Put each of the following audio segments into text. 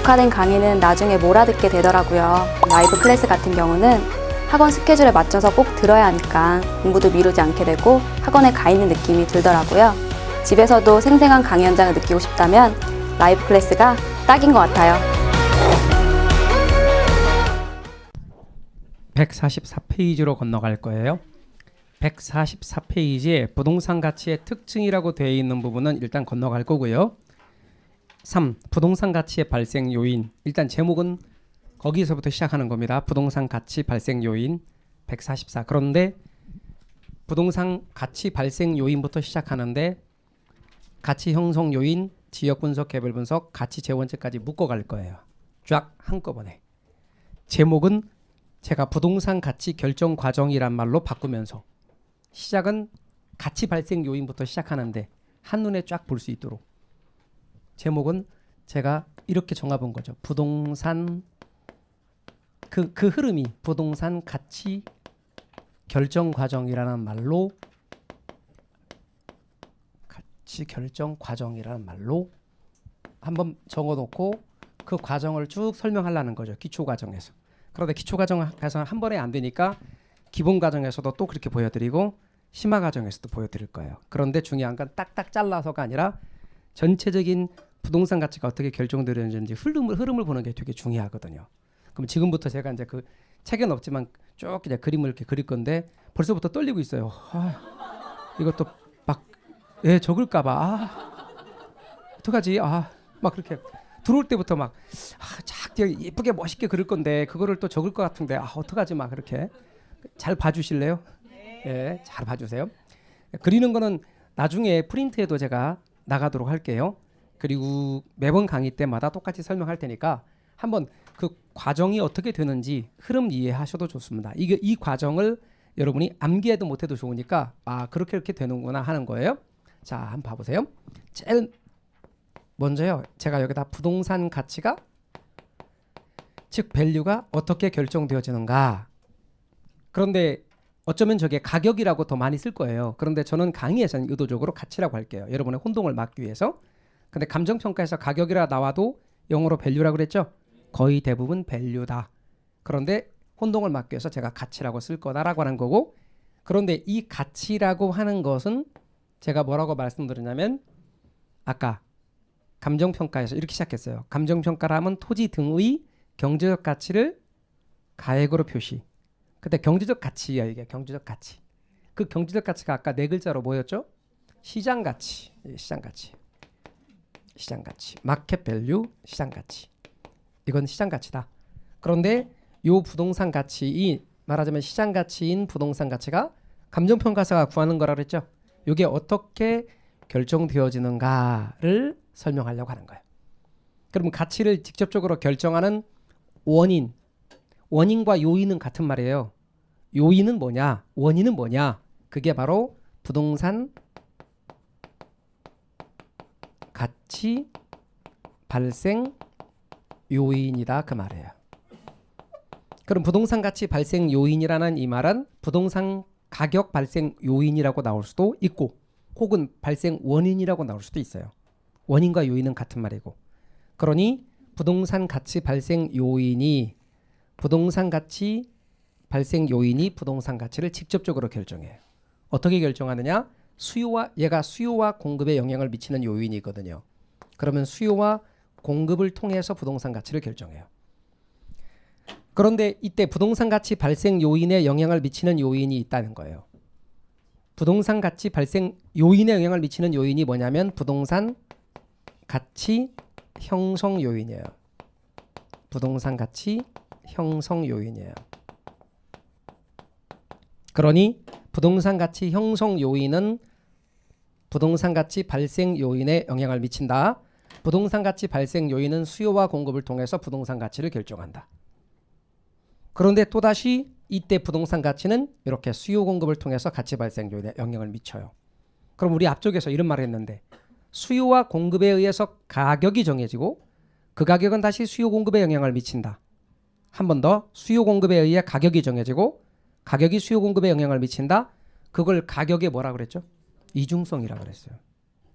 특화된 강의는 나중에 몰아듣게 되더라고요. 라이브 클래스 같은 경우는 학원 스케줄에 맞춰서 꼭 들어야 하니까 공부도 미루지 않게 되고 학원에 가 있는 느낌이 들더라고요. 집에서도 생생한 강의 현장을 느끼고 싶다면 라이브 클래스가 딱인 것 같아요. 144페이지로 건너갈 거예요. 144페이지에 부동산 가치의 특징이라고 되어 있는 부분은 일단 건너갈 거고요. 3. 부동산 가치의 발생 요인. 일단 제목은 거기서부터 시작하는 겁니다. 부동산 가치 발생 요인 144. 그런데 부동산 가치 발생 요인부터 시작하는데 가치 형성 요인, 지역 분석, 개별 분석, 가치 재원칙까지 묶어갈 거예요. 쫙 한꺼번에. 제목은 제가 부동산 가치 결정 과정이란 말로 바꾸면서 시작은 가치 발생 요인부터 시작하는데 한눈에 쫙 볼 수 있도록 제목은 제가 이렇게 정해본 거죠. 부동산 그 흐름이 부동산 가치 결정 과정이라는 말로 가치 결정 과정이라는 말로 한번 적어놓고 그 과정을 쭉 설명하려는 거죠. 기초 과정에서. 그런데 기초 과정에서 한 번에 안 되니까 기본 과정에서도 또 그렇게 보여드리고 심화 과정에서도 보여드릴 거예요. 그런데 중요한 건 딱딱 잘라서가 아니라 전체적인 부동산 가치가 어떻게 결정되는지 흐름을 보는 게 되게 중요하거든요. 그럼 지금부터 제가 이제 그 책은 없지만 쭉 그냥 그림을 이렇게 그릴 건데 벌써부터 떨리고 있어요. 이것도 막 적을까봐 어떡하지? 막 그렇게 들어올 때부터 막 예쁘게 멋있게 그릴 건데 그거를 또 적을 것 같은데 어떡하지? 막 그렇게 잘 봐주실래요? 네, 잘 봐주세요. 그리는 거는 나중에 프린트에도 제가 나가도록 할게요. 그리고 매번 강의 때마다 똑같이 설명할 테니까 한번 그 과정이 어떻게 되는지 흐름 이해하셔도 좋습니다. 이 과정을 여러분이 암기해도 못해도 좋으니까 그렇게 되는구나 하는 거예요. 자, 한번 봐보세요. 제일 먼저요. 제가 여기다 부동산 가치가 즉 밸류가 어떻게 결정되어지는가. 그런데 어쩌면 저게 가격이라고 더 많이 쓸 거예요. 그런데 저는 강의에서는 의도적으로 가치라고 할게요. 여러분의 혼동을 막기 위해서. 근데 감정평가에서 가격이라 나와도 영어로 밸류라고 그랬죠. 거의 대부분 밸류다. 그런데 혼동을 막기 위해서 제가 가치라고 쓸 거다라고 하는 거고, 그런데 이 가치라고 하는 것은 제가 뭐라고 말씀드렸냐면 아까 감정평가에서 이렇게 시작했어요. 감정평가를 하면 토지 등의 경제적 가치를 가액으로 표시. 근데 경제적 가치야, 이게 경제적 가치. 그 경제적 가치가 아까 네 글자로 뭐였죠? 시장 가치. 시장 가치. 시장 가치. 마켓 밸류 시장 가치. 이건 시장 가치다. 그런데 요 부동산 가치인 말하자면 시장 가치인 부동산 가치가 감정평가사가 구하는 거라 그랬죠. 이게 어떻게 결정되어지는가를 설명하려고 하는 거예요. 그럼 가치를 직접적으로 결정하는 원인과 요인은 같은 말이에요. 요인은 뭐냐? 원인은 뭐냐? 그게 바로 부동산 가치 발생 요인이다 그 말이에요. 그럼 부동산 가치 발생 요인이라는 이 말은 부동산 가격 발생 요인이라고 나올 수도 있고 혹은 발생 원인이라고 나올 수도 있어요. 원인과 요인은 같은 말이고. 그러니 부동산 가치 발생 요인이 부동산 가치를 직접적으로 결정해요. 어떻게 결정하느냐? 얘가 수요와 공급에 영향을 미치는 요인이거든요. 그러면 수요와 공급을 통해서 부동산 가치를 결정해요. 그런데 이때 부동산 가치 발생 요인에 영향을 미치는 요인이 있다는 거예요. 부동산 가치 발생 요인에 영향을 미치는 요인이 뭐냐면 부동산 가치 형성 요인이에요. 부동산 가치 형성 요인이에요. 그러니 부동산 가치 형성 요인은 부동산 가치 발생 요인에 영향을 미친다. 부동산 가치 발생 요인은 수요와 공급을 통해서 부동산 가치를 결정한다. 그런데 또다시 이때 부동산 가치는 이렇게 수요 공급을 통해서 가치 발생 요인에 영향을 미쳐요. 그럼 우리 앞쪽에서 이런 말을 했는데 수요와 공급에 의해서 가격이 정해지고 그 가격은 다시 수요 공급에 영향을 미친다. 한 번 더 수요 공급에 의해 가격이 정해지고 가격이 수요 공급에 영향을 미친다. 그걸 가격의 뭐라 그랬죠? 이중성이라고 그랬어요.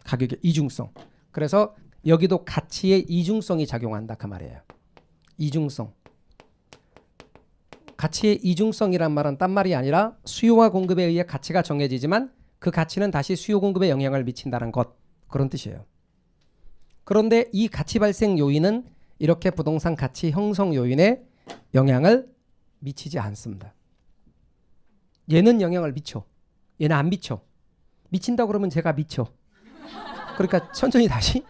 가격의 이중성. 그래서 여기도 가치의 이중성이 작용한다 그 말이에요. 이중성. 가치의 이중성이란 말은 딴 말이 아니라 수요와 공급에 의해 가치가 정해지지만 그 가치는 다시 수요 공급에 영향을 미친다는 것, 그런 뜻이에요. 그런데 이 가치 발생 요인은 이렇게 부동산 가치 형성 요인에 영향을 미치지 않습니다. 얘는 영향을 미쳐. 얘는 안 미쳐. 미친다 그러면 제가 미쳐. 그러니까 천천히 다시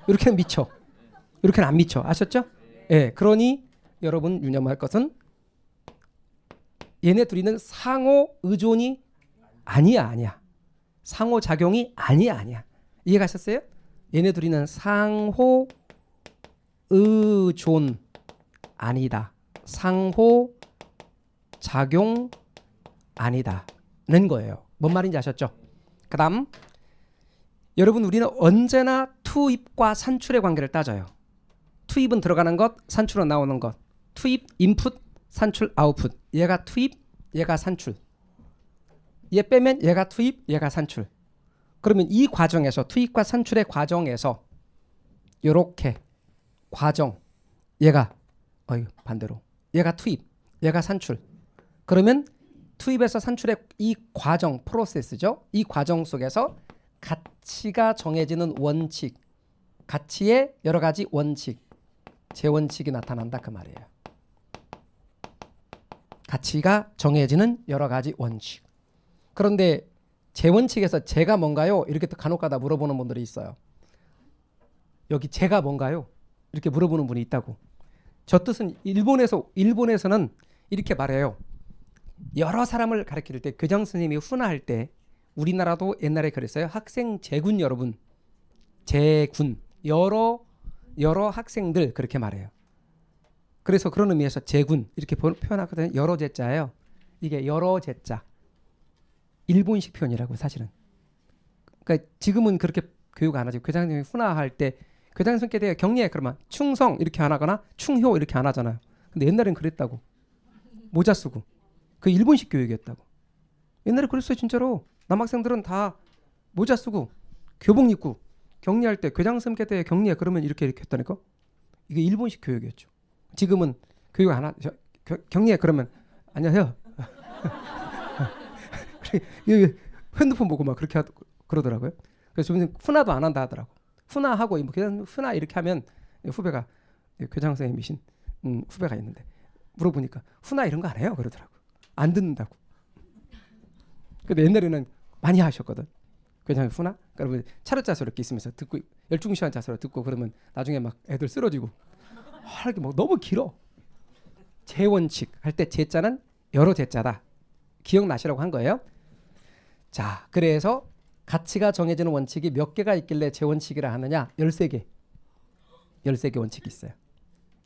이렇게는 미쳐. 이렇게는 안 미쳐. 아셨죠? 예. 그러니 여러분 유념할 것은 얘네 둘이는 상호 의존이 아니야. 상호 작용이 아니야. 이해가셨어요? 얘네 둘이는 상호 의존 아니다. 상호 작용 아니다는 거예요. 뭔 말인지 아셨죠? 그다음 여러분 우리는 언제나 투입과 산출의 관계를 따져요. 투입은 들어가는 것, 산출은 나오는 것. 투입, 인풋, 산출, 아웃풋. 얘가 투입, 얘가 산출. 얘 빼면 얘가 투입, 얘가 산출. 그러면 이 과정에서 투입과 산출의 과정에서 요렇게 과정 얘가 반대로 얘가 투입, 얘가 산출. 그러면 투입에서 산출의 이 과정 프로세스죠. 이 과정 속에서 가치가 정해지는 원칙, 가치의 여러 가지 원칙, 재원칙이 나타난다 그 말이에요. 가치가 정해지는 여러 가지 원칙. 그런데 재원칙에서 제가 뭔가요? 이렇게 또 간혹가다 물어보는 분들이 있어요. 여기 제가 뭔가요? 이렇게 물어보는 분이 있다고. 저 뜻은 일본에서는 이렇게 말해요. 여러 사람을 가르칠 때 교장 선생님이 훈화할 때 우리나라도 옛날에 그랬어요. 학생 제군 여러분, 제군 여러 학생들 그렇게 말해요. 그래서 그런 의미에서 제군 이렇게 표현하거든요. 여러 제자예요. 이게 여러 제자. 일본식 표현이라고 사실은. 그러니까 지금은 그렇게 교육 안 하죠. 교장 선생님이 훈화할 때 교장 선생님께 대해 격려해 그러면 충성 이렇게 안 하거나 충효 이렇게 안 하잖아요. 근데 옛날엔 그랬다고. 모자 쓰고. 그 일본식 교육이었다고. 옛날에 그랬어요 진짜로. 남학생들은 다 모자 쓰고 교복 입고 격려할 때 교장 선생님께 대해 격려해 그러면 이렇게 했다니까. 이게 일본식 교육이었죠. 지금은 교육 안 하죠. 격려해 그러면 안녕하세요. 핸드폰 보고 막 그렇게 그러더라고요. 그래서 좀 훈화도 안 한다 하더라고. 훈화하고 뭐 그냥 훈화 이렇게 하면 후배가 교장 선생님이신 후배가 있는데 물어보니까 훈화 이런 거 안 해요 그러더라고. 안 듣는다고. 근데 옛날에는 많이 하셨거든. 교장 훈화. 그러면 차렷자세로 이렇게 있으면서 듣고 열중시간 자세로 듣고 그러면 나중에 막 애들 쓰러지고 이렇게 뭐 너무 길어. 재원칙 할 때 제자는 여러 제자다. 기억나시라고 한 거예요. 자, 그래서 가치가 정해지는 원칙이 몇 개가 있길래 재원칙이라 하느냐? 13개. 13개 원칙이 있어요.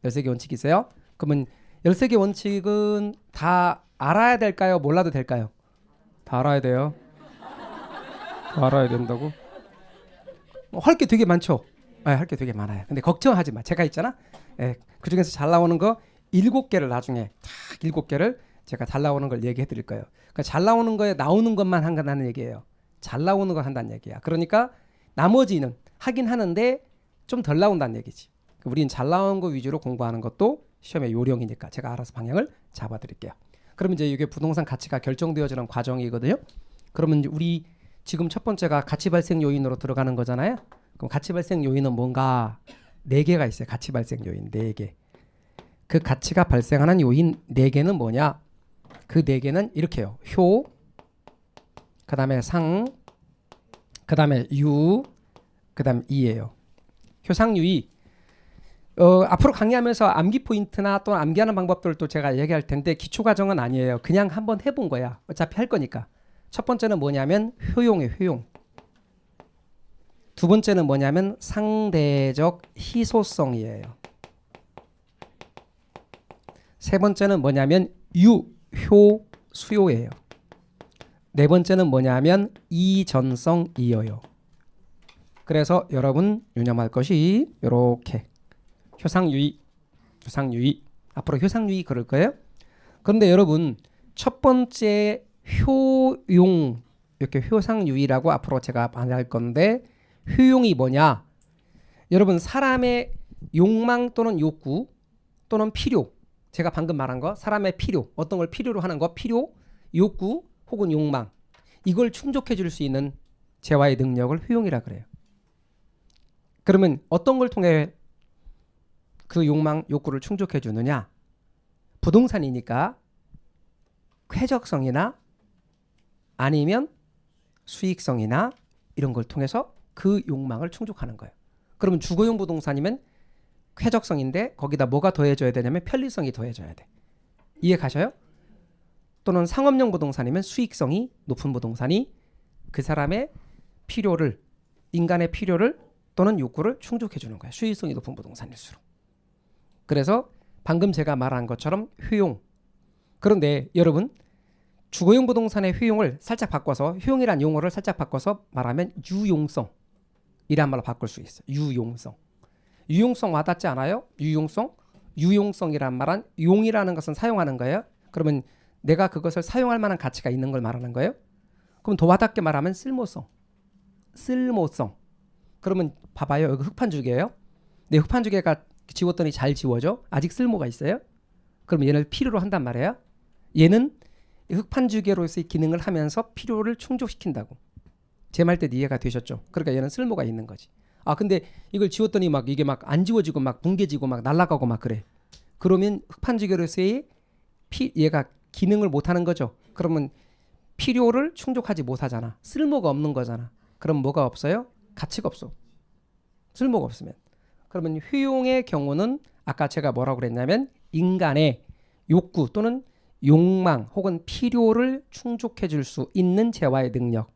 13개 원칙이 있어요. 그러면 13개 원칙은 다 알아야 될까요? 몰라도 될까요? 다 알아야 돼요. 다 알아야 된다고? 할 게 되게 많죠? 할 게 되게 많아요. 근데 걱정하지 마. 제가 있잖아. 그중에서 잘 나오는 거 7개를 나중에 딱 7개를 제가 잘 나오는 걸 얘기해 드릴 거예요. 그러니까 잘 나오는 거에 나오는 것만 한다는 얘기예요. 잘 나오는 걸 한다는 얘기야. 그러니까 나머지는 하긴 하는데 좀 덜 나온다는 얘기지. 우리는 잘 나오는 거 위주로 공부하는 것도 시험의 요령이니까 제가 알아서 방향을 잡아 드릴게요. 그러면 이제 이게 부동산 가치가 결정되어지는 과정이거든요. 그러면 이제 우리 지금 첫 번째가 가치 발생 요인으로 들어가는 거잖아요. 그럼 가치 발생 요인은 뭔가 4개가 있어요. 가치 발생 요인 4개. 그 가치가 발생하는 요인 4개는 뭐냐? 그 4개는 이렇게요. 효, 그 다음에 상, 그 다음에 유, 그 다음 이예요. 효상유이. 앞으로 강의하면서 암기 포인트나 또 암기하는 방법들도 제가 얘기할 텐데 기초 과정은 아니에요. 그냥 한번 해본 거야. 어차피 할 거니까. 첫 번째는 뭐냐면 효용이에요. 효용. 두 번째는 뭐냐면 상대적 희소성이에요. 세 번째는 뭐냐면 유효 수요예요. 네 번째는 뭐냐면 이전성이어요. 그래서 여러분 유념할 것이 이렇게 효상유의, 효상유의. 앞으로 효상유의 그럴 거예요. 그런데 여러분 첫 번째 효용 이렇게 효상유의라고 앞으로 제가 말할 건데 효용이 뭐냐? 여러분 사람의 욕망 또는 욕구 또는 필요, 제가 방금 말한 거 사람의 필요, 어떤 걸 필요로 하는 거 필요, 욕구 혹은 욕망, 이걸 충족해 줄 수 있는 재화의 능력을 효용이라 그래요. 그러면 어떤 걸 통해 그 욕망, 욕구를 충족해 주느냐? 부동산이니까 쾌적성이나 아니면 수익성이나 이런 걸 통해서 그 욕망을 충족하는 거예요. 그러면 주거용 부동산이면 쾌적성인데 거기다 뭐가 더해져야 되냐면 편리성이 더해져야 돼. 이해 가셔요? 또는 상업용 부동산이면 수익성이 높은 부동산이 그 사람의 필요를, 인간의 필요를 또는 욕구를 충족해 주는 거예요. 수익성이 높은 부동산일수록. 그래서 방금 제가 말한 것처럼 효용. 그런데 여러분 주거용 부동산의 효용을 살짝 바꿔서, 효용이란 용어를 살짝 바꿔서 말하면 유용성이란 말로 바꿀 수 있어요. 유용성. 유용성 와닿지 않아요? 유용성? 유용성이란 말은 용이라는 것은 사용하는 거예요. 그러면 내가 그것을 사용할 만한 가치가 있는 걸 말하는 거예요. 그럼 더 와닿게 말하면 쓸모성. 쓸모성. 그러면 봐봐요. 여기 흑판주개예요. 내 흑판주개가 지웠더니 잘 지워져? 아직 쓸모가 있어요? 그럼 얘를 필요로 한단 말이에요. 얘는 흑판주개로서의 기능을 하면서 필요를 충족시킨다고. 제 말 때 이해가 되셨죠? 그러니까 얘는 쓸모가 있는 거지. 아 근데 이걸 지웠더니 막 이게 막 안 지워지고 막 뭉개지고 막 날아가고 막 그래. 그러면 흑판주개로서의 얘가 기능을 못하는 거죠. 그러면 필요를 충족하지 못하잖아. 쓸모가 없는 거잖아. 그럼 뭐가 없어요? 가치가 없어. 쓸모가 없으면. 그러면 효용의 경우는 아까 제가 뭐라고 그랬냐면 인간의 욕구 또는 욕망 혹은 필요를 충족해 줄 수 있는 재화의 능력.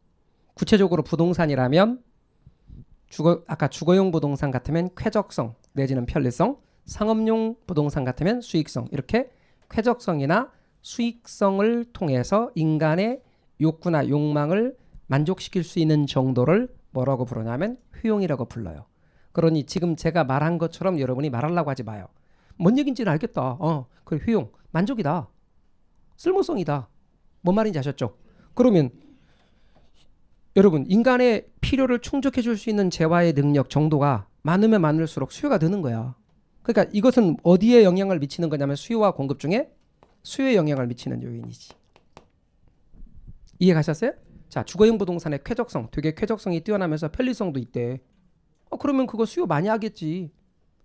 구체적으로 부동산이라면 아까 주거용 부동산 같으면 쾌적성 내지는 편리성, 상업용 부동산 같으면 수익성, 이렇게 쾌적성이나 수익성을 통해서 인간의 욕구나 욕망을 만족시킬 수 있는 정도를 뭐라고 부르냐면 효용이라고 불러요. 그러니 지금 제가 말한 것처럼 여러분이 말하려고 하지 마요. 뭔 얘기인지는 알겠다. 그 효용, 만족이다. 쓸모성이다. 뭔 말인지 아셨죠? 그러면 여러분 인간의 필요를 충족해 줄 수 있는 재화의 능력 정도가 많으면 많을수록 수요가 느는 거야. 그러니까 이것은 어디에 영향을 미치는 거냐면 수요와 공급 중에 수요에 영향을 미치는 요인이지. 이해 가셨어요? 자, 주거용 부동산의 쾌적성, 되게 쾌적성이 뛰어나면서 편리성도 있대. 그러면 그거 수요 많이 하겠지.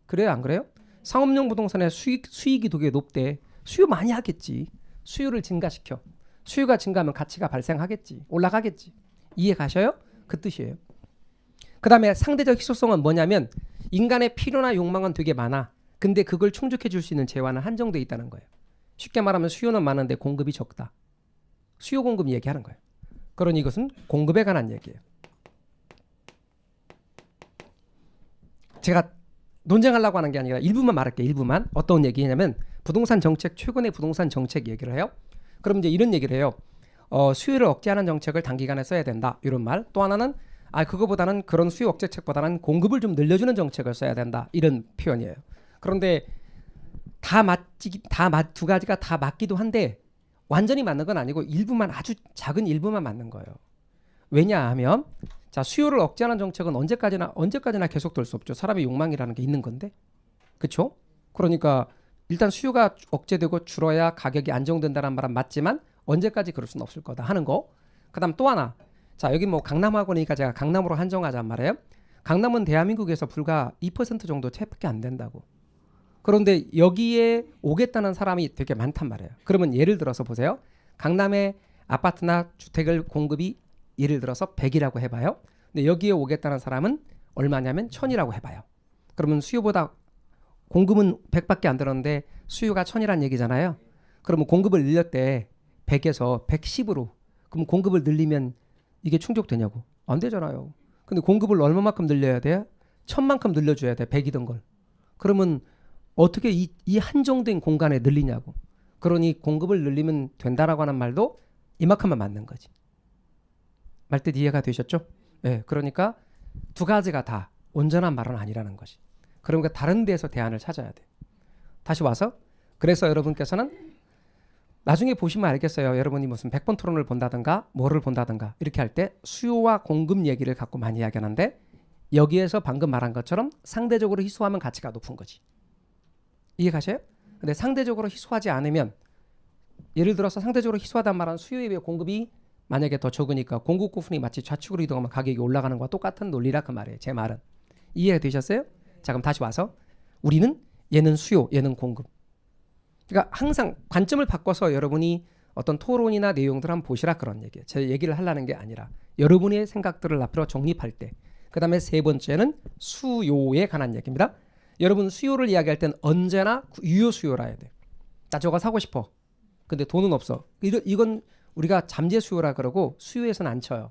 그래요, 안 그래요? 상업용 부동산의 수익이 되게 높대. 수요 많이 하겠지. 수요를 증가시켜. 수요가 증가하면 가치가 발생하겠지. 올라가겠지. 이해 가셔요? 그 뜻이에요. 그 다음에 상대적 희소성은 뭐냐면 인간의 필요나 욕망은 되게 많아. 근데 그걸 충족해 줄 수 있는 재화는 한정돼 있다는 거예요. 쉽게 말하면 수요는 많은데 공급이 적다. 수요 공급 얘기하는 거예요. 그러니 이것은 공급에 관한 얘기예요. 제가 논쟁하려고 하는 게 아니라 일부만 말할게요. 일부만. 어떤 얘기냐면 부동산 정책, 최근의 부동산 정책 얘기를 해요. 그럼 이제 이런 얘기를 해요. 수요를 억제하는 정책을 단기간에 써야 된다. 이런 말. 또 하나는 그거보다는 그런 수요 억제책보다는 공급을 좀 늘려주는 정책을 써야 된다. 이런 표현이에요. 그런데 두 가지가 다 맞기도 한데 완전히 맞는 건 아니고 일부만, 아주 작은 일부만 맞는 거예요. 왜냐하면 자, 수요를 억제하는 정책은 언제까지나 계속될 수 없죠. 사람의 욕망이라는 게 있는 건데. 그렇죠? 그러니까 일단 수요가 억제되고 줄어야 가격이 안정된다는 말은 맞지만 언제까지 그럴 수는 없을 거다 하는 거. 그다음 또 하나. 자, 여기 뭐 강남학원이니까 제가 강남으로 한정하자는 말이에요. 강남은 대한민국에서 불과 2% 정도 채밖에 안 된다고. 그런데 여기에 오겠다는 사람이 되게 많단 말이에요. 그러면 예를 들어서 보세요. 강남의 아파트나 주택을 공급이 예를 들어서 100이라고 해봐요. 근데 여기에 오겠다는 사람은 얼마냐면 1000이라고 해봐요. 그러면 수요보다 공급은 100밖에 안 들었는데 수요가 1000이란 얘기잖아요. 그러면 공급을 늘렸대. 100에서 110으로. 그럼 공급을 늘리면 이게 충족되냐고. 안 되잖아요. 근데 공급을 얼마만큼 늘려야 돼? 1000만큼 늘려줘야 돼. 100이던 걸. 그러면 어떻게 이 한정된 공간에 늘리냐고. 그러니 공급을 늘리면 된다라고 하는 말도 이만큼만 맞는 거지. 말뜻 이해가 되셨죠? 네, 그러니까 두 가지가 다 온전한 말은 아니라는 것이. 그러니까 다른 데에서 대안을 찾아야 돼. 다시 와서 그래서 여러분께서는 나중에 보시면 알겠어요. 여러분이 무슨 100번 토론을 본다든가 뭐를 본다든가 이렇게 할 때 수요와 공급 얘기를 갖고 많이 이야기하는데 여기에서 방금 말한 것처럼 상대적으로 희소하면 가치가 높은 거지. 이해 가셔요? 근데 상대적으로 희소하지 않으면 예를 들어서 상대적으로 희소하단 말은 수요에 비해 공급이 만약에 더 적으니까 공급 부분이 마치 좌측으로 이동하면 가격이 올라가는 것과 똑같은 논리라 그 말이에요. 제 말은. 이해가 되셨어요? 자, 그럼 다시 와서 우리는 얘는 수요, 얘는 공급. 그러니까 항상 관점을 바꿔서 여러분이 어떤 토론이나 내용들 한번 보시라 그런 얘기예요. 제 얘기를 하려는 게 아니라 여러분의 생각들을 앞으로 정립할 때. 그 다음에 세 번째는 수요에 관한 얘기입니다. 여러분 수요를 이야기할 땐 언제나 유효 수요라 해야 돼. 나 저거 사고 싶어. 근데 돈은 없어. 이건 우리가 잠재 수요라 그러고 수요에서는 안 쳐요.